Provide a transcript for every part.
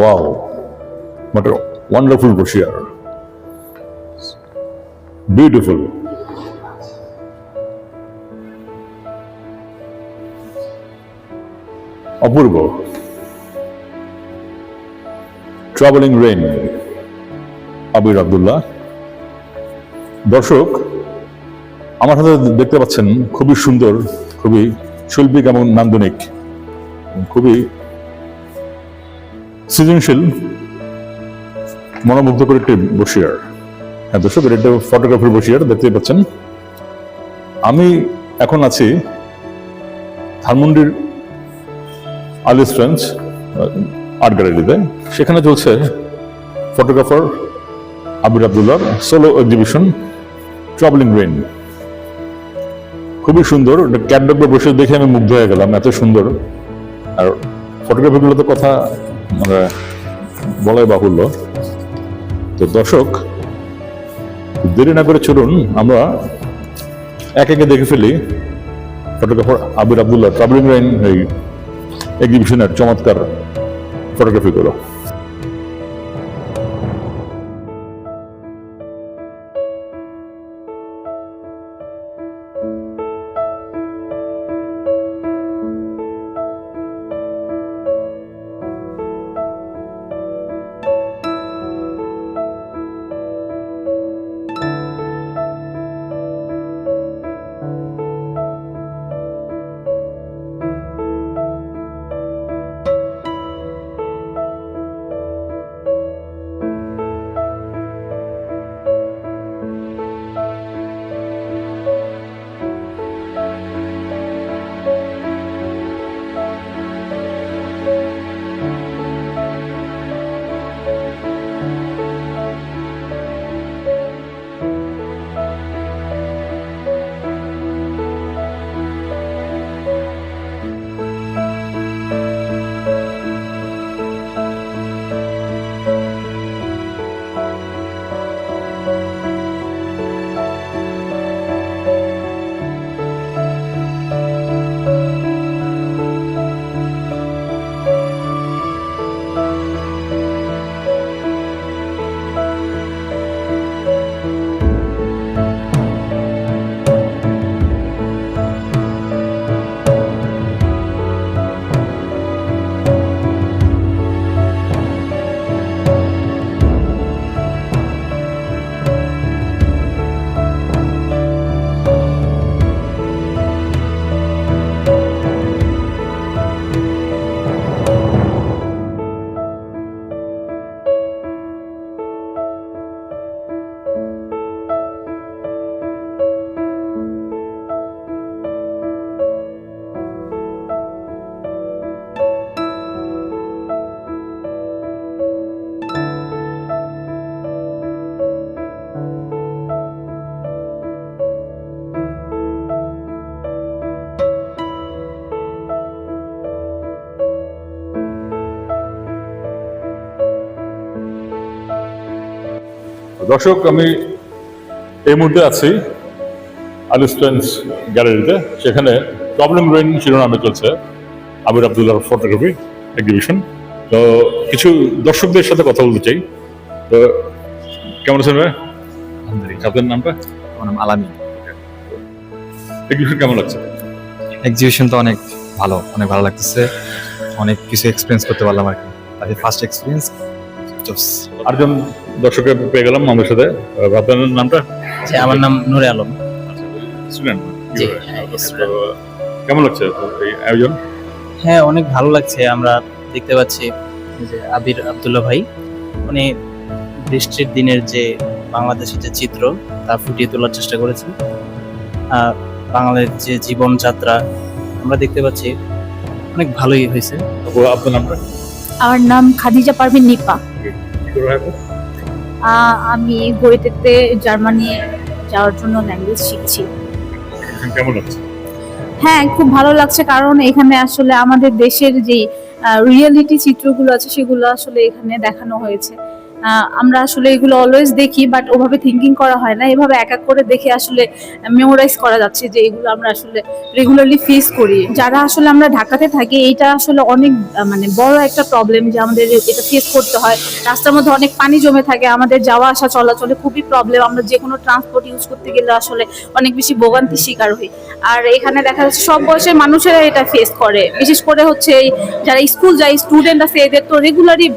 Wow, what a wonderful brochure. Beautiful. অপূর্ব। Travelling rain, Abir Abdullah. দর্শক, আমার হাতে দেখতে পাচ্ছেন খুবই সুন্দর, খুবই শৈল্পিক এবং নান্দনিক, খুবই সৃজনশীল, মনোমুগ্ধকর একটি বসিয়ার। হ্যাঁ দর্শক, এটা একটা ফটোগ্রাফির বসিয়ার দেখতে পাচ্ছেন। আমি এখন আছি ধানমন্ডির আলিস ফ্রেঞ্চ আর্ট গ্যালারিতে। সেখানে চলছে ফটোগ্রাফার আবির আব্দুল্লাহর সোলো এক্সিবিশন ট্রাভেলিং রেইন। খুবই সুন্দর, ক্যাটলগ বসে দেখে আমি মুগ্ধ হয়ে গেলাম, এত সুন্দর। আর ফটোগ্রাফিগুলো তো কথা মানে বলাই বাহুল্য। তো দর্শক, দেরি না করে চলুন আমরা এক একে দেখে ফেলি ফটোগ্রাফার আবির আব্দুল্লাহ ট্রাভেলিং রেইন এই এক্সিবিশনের চমৎকার ফটোগ্রাফিগুলো। দর্শক, আমি এই মুহূর্তে আছি আলিস ফ্রেঞ্চ গ্যালারিতে। সেখানে ট্রাভেলিং রেইন শিরোনামে চলছে আবির আব্দুল্লাহর ফটোগ্রাফি এক্সিবিশন। তো কিছু দর্শকদের সাথে কথা বলতে চাই। তো কেমন আছেন ভাই? আলহামদুলিল্লাহ। আপনার নামটা? আমার নাম আলামিন। এক্সিবিশন কেমন লাগছে? এক্সিবিশন তো অনেক ভালো লাগতেছে। অনেক কিছু এক্সপিরিয়েন্স করতে পারলাম আর কি। তাই ফার্স্ট এক্সপিরিয়েন্স জোস। আরেকজন দর্শকের পেয়ে গেলাম আমাদের সাথে। আপনার নামটা? জি, আমার নাম নূরে আলম। স্টুডেন্ট? জি, কেমন লাগছে এই আয়োজন? হ্যাঁ, অনেক ভালো লাগছে। আমরা দেখতে পাচ্ছি যে আবির আব্দুল্লাহ ভাই উনি বৃষ্টির দিনের যে বাংলাদেশের যে চিত্র তা ফুটিয়ে তোলার চেষ্টা করেছেন। বাঙালির যে জীবনযাত্রা আমরা দেখতে পাচ্ছি, অনেক ভালোই হয়েছে। আপনার নামটা? আমার নাম খাদিজা পারভিন নিপা। আমি গোয়েটেতে জার্মানি যাওয়ার জন্য ল্যাঙ্গুয়েজ শিখছি। কেমন লাগছে? হ্যাঁ, খুব ভালো লাগছে, কারণ এখানে আসলে আমাদের দেশের যে রিয়েলিটি চিত্রগুলো আছে সেগুলো আসলে এখানে দেখানো হয়েছে। আমরা আসলে এগুলো অলওয়েজ দেখি, বাট ওভাবে থিঙ্কিং করা হয় না। এভাবে এক এক করে দেখে আসলে মেমোরাইজ করা যাচ্ছে যে এগুলো আমরা আসলে রেগুলারলি ফেস করি। যারা আসলে আমরা ঢাকাতে থাকি, এইটা আসলে অনেক মানে বড় একটা প্রবলেম যে আমাদের এটা ফেস করতে হয়। রাস্তার মধ্যে অনেক পানি জমে থাকে, আমাদের যাওয়া আসা চলাচলে খুবই প্রবলেম। আমরা যে কোনো ট্রান্সপোর্ট ইউজ করতে গেলে আসলে অনেক বেশি ভোগান্তির শিকার হই। আর এখানে দেখা যাচ্ছে সব বয়সের মানুষেরা এটা ফেস করে, বিশেষ করে হচ্ছে এই যারা স্কুল যায় স্টুডেন্ট আছে, এদের তো রেগুলারই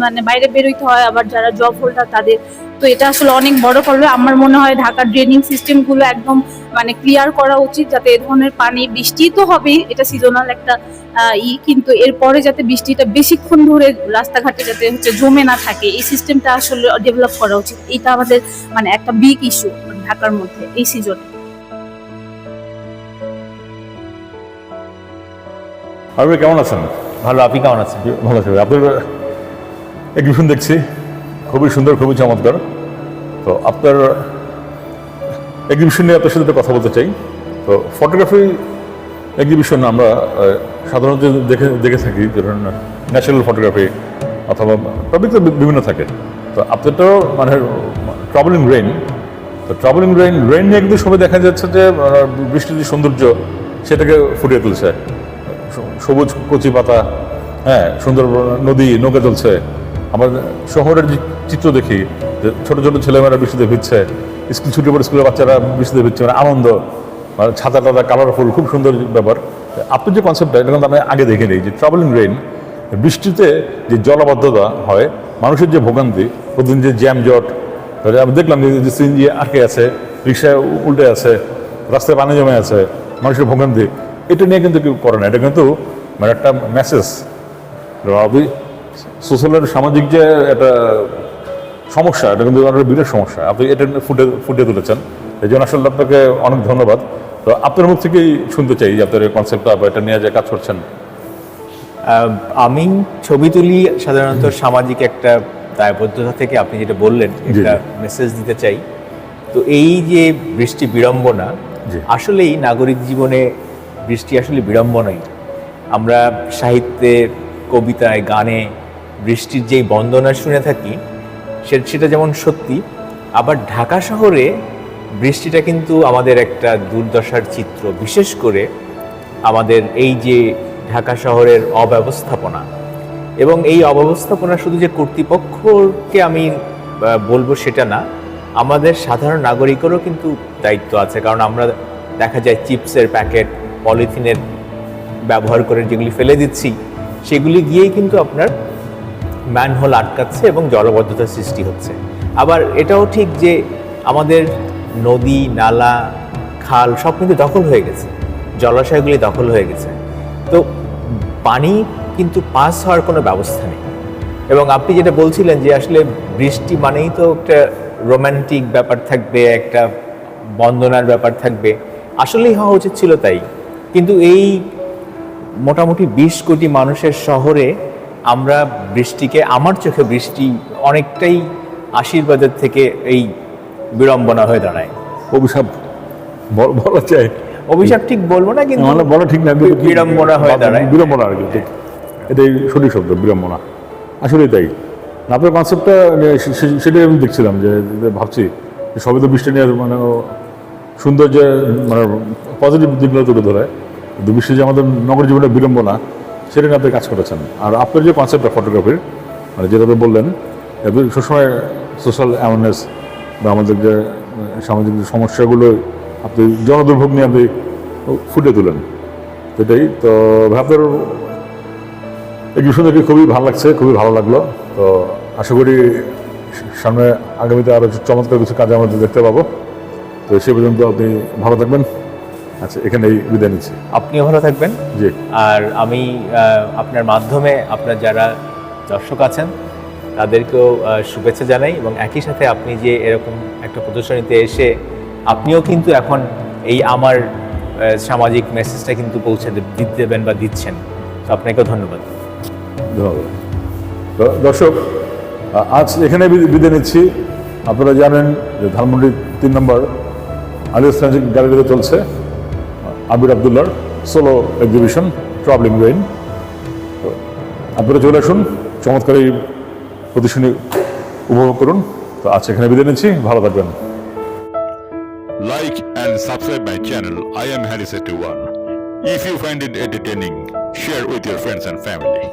মানে বাইরে বেরোইতে হয়, আবার যারা জব হোল্ডার তাদের তো এটা আসলে অনেক বড় প্রবলেম। আমার মনে হয় ঢাকার ড্রেনিং সিস্টেমগুলো একদম মানে ক্লিয়ার করা উচিত, যাতে এ ধরনের পানি, বৃষ্টি তো হবেই, এটা সিজনাল একটা কিন্তু এরপরে যাতে বৃষ্টিটা বেশিক্ষণ ধরে রাস্তাঘাটে যাতে হচ্ছে জমে না থাকে, এই সিস্টেমটা আসলে ডেভেলপ করা উচিত। এটা আমাদের মানে একটা বিগ ইস্যু ঢাকার মধ্যে এই সিজনে। আপনি কেমন আছেন? ভালো, আপনি কেমন আছেন? ভালো আছে। আপনার এক্সিবিশন দেখছি, খুবই সুন্দর, খুবই চমৎকার। তো আপনার এক্সিবিশন নিয়ে আপনার সাথে একটা কথা বলতে চাই। তো ফটোগ্রাফি এক্সিবিশন আমরা সাধারণত দেখে থাকি, ধরুন ন্যাচারাল ফটোগ্রাফি অথবা টপিক তো বিভিন্ন থাকে। তো আপনারটাও মানে ট্রাভেলিং রেইন, তো ট্রাভেলিং রেইন নিয়ে কিন্তু সবাই দেখা যাচ্ছে যে বৃষ্টির যে সৌন্দর্য সেটাকে ফুটিয়ে তুলছে। সবুজ কচি পাতা, হ্যাঁ, সুন্দর নদী, নৌকা চলছে। আমার শহরের যে চিত্র দেখি, যে ছোটো ছোটো ছেলেমেয়েরা বৃষ্টিতে ভিজছে, স্কুল ছুটি পরে স্কুলের বাচ্চারা বৃষ্টিতে ভিজছে, মানে আনন্দ, মানে ছাতা টাতা কালারফুল, খুব সুন্দর ব্যাপার। আপনার যে কনসেপ্টটা, এটা কিন্তু আমি আগে দেখে নিই যে ট্রাভেলিং রেইন, বৃষ্টিতে যে জলাবদ্ধতা হয়, মানুষের যে ভোগান্তি, প্রতিদিন যে জ্যাম জট, আমি দেখলাম যে সিএনজি আটকে আছে, রিক্সায় উল্টে আছে, রাস্তায় পানি জমে আছে, মানুষের ভোগান্তি, এটা নিয়ে কিন্তু কেউ করে না। এটা কিন্তু মানে একটা মেসেজ, সোশ্যালের সামাজিক যে একটা সমস্যা, এটা কিন্তু একটা বিরাট সমস্যা। আপনি এটা ফুটিয়ে তুলেছেন, এই জন্য আসলে আপনাকে অনেক ধন্যবাদ। তো আপনার মুখ থেকেই শুনতে চাই যে আপনার এই কনসেপ্টটা বা এটা নিয়ে যে কাজ করছেন। আমি ছবি তুলি সাধারণত সামাজিক একটা দায়বদ্ধতা থেকে, আপনি যেটা বললেন একটা মেসেজ দিতে চাই। তো এই যে বৃষ্টি বিড়ম্বনা, আসলেই নাগরিক জীবনে বৃষ্টি আসলে বিড়ম্বনাই। আমরা সাহিত্যে, কবিতায়, গানে বৃষ্টির যেই বন্দনা শুনে থাকি, সেটা যেমন সত্যি, আবার ঢাকা শহরে বৃষ্টিটা কিন্তু আমাদের একটা দুর্দশার চিত্র। বিশেষ করে আমাদের এই যে ঢাকা শহরের অব্যবস্থাপনা, এবং এই অব্যবস্থাপনা শুধু যে কর্তৃপক্ষকে আমি বলবো সেটা না, আমাদের সাধারণ নাগরিকেরও কিন্তু দায়িত্ব আছে। কারণ আমরা দেখা যায় চিপসের প্যাকেট, পলিথিনের ব্যবহার করে যেগুলি ফেলে দিচ্ছি, সেগুলি গিয়েই কিন্তু আপনার ম্যানহোল আটকাচ্ছে এবং জলবদ্ধতার সৃষ্টি হচ্ছে। আবার এটাও ঠিক যে আমাদের নদী, নালা, খাল সব কিন্তু দখল হয়ে গেছে, জলাশয়গুলি দখল হয়ে গেছে। তো পানি কিন্তু পাস হওয়ার কোনো ব্যবস্থা নেই। এবং আপনি যেটা বলছিলেন যে আসলে বৃষ্টি মানেই তো একটা রোম্যান্টিক ব্যাপার থাকবে, একটা বন্দনার ব্যাপার থাকবে, আসলেই হওয়া উচিত ছিল তাই। কিন্তু এই মোটামুটি 20 কোটি মানুষের শহরে আমরা বৃষ্টিকে, আমার চোখে বৃষ্টি অনেকটাই আশীর্বাদের থেকে এই বিড়ম্বনা হয়ে দাঁড়ায়। অভিশাপ বলা চাই, অভিশাপ ঠিক বলবো না, কিন্তু বলা ঠিক না, বিড়ম্বনা হয়ে দাঁড়ায়। বিড়ম্বনা আর কি, ঠিক, এটাই সঠিক শব্দ, বিড়ম্বনা। আসলেই তাই। আপনার কনসেপ্টটা সেটাই আমি দেখছিলাম, যে ভাবছি সবই তো বৃষ্টি নিয়ে মানে সুন্দর যে মানে পজিটিভ দিকগুলো তুলে ধরে, কিন্তু বৃষ্টি যে আমাদের নগর জীবনের বিড়ম্বনা, সেটা নিয়ে আপনি কাজ করেছেন। আর আপনার যে কনসেপ্টটা ফটোগ্রাফির, মানে যেটা আপনি বললেন, সবসময় সোশ্যাল অ্যাওয়ারনেস বা আমাদের যে সামাজিক যে সমস্যাগুলো আপনি জনদুর্ভোগ নিয়ে আপনি ফুটে তুলেন, সেটাই। তো আপনার এক্সিবিশন দেখে খুবই ভালো লাগছে, খুবই ভালো লাগলো। তো আশা করি সামনে আগামীতে আরও চমৎকার কিছু কাজ আমরা দেখতে পাবো। তো সে পর্যন্ত আপনি ভালো থাকবেন। আচ্ছা, এখানেই বিদায় নিচ্ছি। আপনিও ভালো থাকবেন। জি। আর আমি আপনার মাধ্যমে আপনার যারা দর্শক আছেন তাদেরকেও শুভেচ্ছা জানাই, এবং একই সাথে আপনি যে এরকম একটা প্রদর্শনীতে এসে আপনিও কিন্তু এখন এই আমার সামাজিক মেসেজটা কিন্তু পৌঁছে দেবেন বা দিচ্ছেন, তো আপনাকেও ধন্যবাদ। ধন্যবাদ। দর্শক, আজ এখানে বিদায় নিচ্ছি। আপনারা জানেন যে ধানমন্ডি 3 নম্বর আলিয়াস গ্যালারিতে চলছে আবির আবদুল্লাহর সোলো এক্সিবিশন ট্রাভেলিং রেইন। আপনারা চলে আসুন, চমৎকার এই প্রদর্শনী উপভোগ করুন। তো আজ এখানে বিদায় নিচ্ছি, ভালো থাকবেন। Like and subscribe my channel. I am Harris81. If you find it entertaining, share with your friends and family.